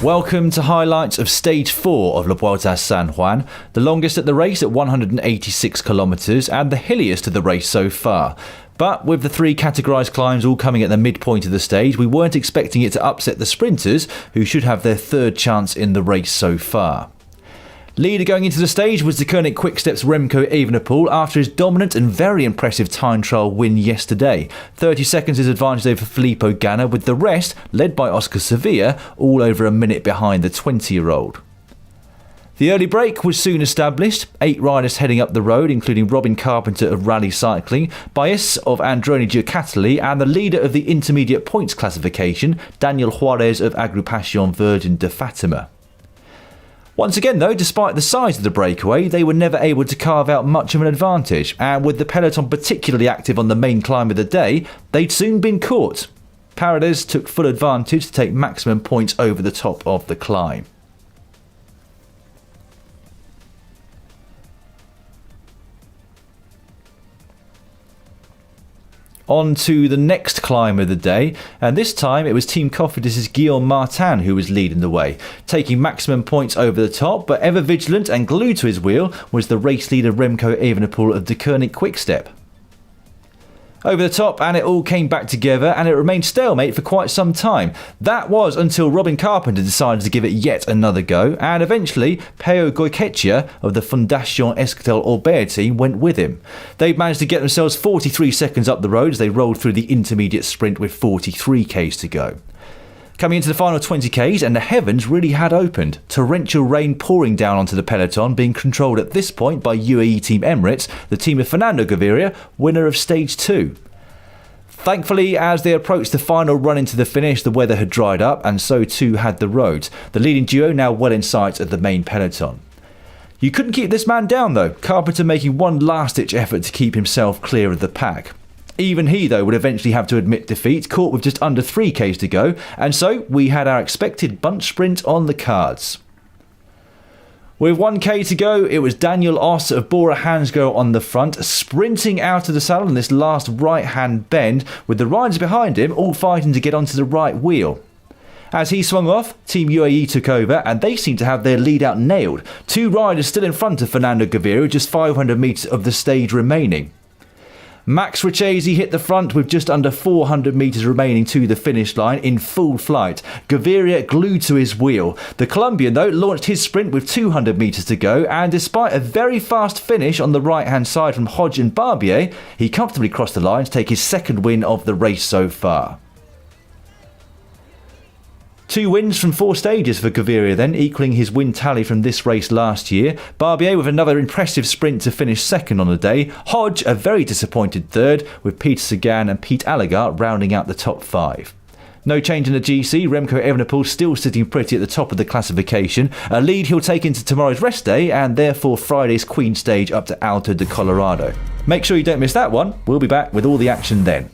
Welcome to highlights of Stage 4 of La Vuelta San Juan, the longest at the race at 186 kilometres and the hilliest of the race so far. But with the three categorised climbs all coming at the midpoint of the stage, we weren't expecting it to upset the sprinters, who should have their third chance in the race so far. Leader going into the stage was Deceuninck Quick-Step's Remco Evenepoel after his dominant and very impressive time trial win yesterday. 30 seconds is advantage over Filippo Ganna, with the rest, led by Oscar Sevilla, all over a minute behind the 20-year-old. The early break was soon established, 8 riders heading up the road, including Robin Carpenter of Rally Cycling, Baez of Androni Giocattoli, and the leader of the intermediate points classification, Daniel Juarez of Agrupación Virgen de Fatima. Once again though, despite the size of the breakaway, they were never able to carve out much of an advantage, and with the peloton particularly active on the main climb of the day, they'd soon been caught. Paredes took full advantage to take maximum points over the top of the climb. On to the next climb of the day, and this time it was Team Cofidis' Guillaume Martin who was leading the way, taking maximum points over the top, but ever vigilant and glued to his wheel was the race leader Remco Evenepoel of Deceuninck Quick-Step. Over the top, and it all came back together, and it remained stalemate for quite some time. That was until Robin Carpenter decided to give it yet another go, and eventually Peo Goycoechea of the Fundación Euskaltel Orbea team went with him. They managed to get themselves 43 seconds up the road as they rolled through the intermediate sprint with 43 k's to go. Coming into the final 20 k's, and the heavens really had opened. Torrential rain pouring down onto the peloton, being controlled at this point by UAE Team Emirates, the team of Fernando Gaviria, winner of Stage 2. Thankfully, as they approached the final run into the finish, the weather had dried up, and so too had the roads. The leading duo now well in sight of the main peloton. You couldn't keep this man down though, Carpenter making one last-ditch effort to keep himself clear of the pack. Even he, though, would eventually have to admit defeat, caught with just under 3 k's to go, and so we had our expected bunch sprint on the cards. With 1 k to go, it was Daniel Oss of Bora Hansgrohe on the front, sprinting out of the saddle in this last right-hand bend, with the riders behind him all fighting to get onto the right wheel. As he swung off, Team UAE took over, and they seemed to have their lead out nailed. 2 riders still in front of Fernando Gaviria, just 500 metres of the stage remaining. Max Richesi hit the front with just under 400 metres remaining to the finish line in full flight. Gaviria glued to his wheel. The Colombian, though, launched his sprint with 200 metres to go, and despite a very fast finish on the right-hand side from Hodge and Barbier, he comfortably crossed the line to take his second win of the race so far. 2 wins from 4 stages for Gaviria then, equaling his win tally from this race last year. Barbier with another impressive sprint to finish second on the day. Hodge a very disappointed third, with Peter Sagan and Pete Alligaert rounding out the top 5. No change in the GC, Remco Evenepoel still sitting pretty at the top of the classification, a lead he'll take into tomorrow's rest day and therefore Friday's Queen stage up to Alto de Colorado. Make sure you don't miss that one, we'll be back with all the action then.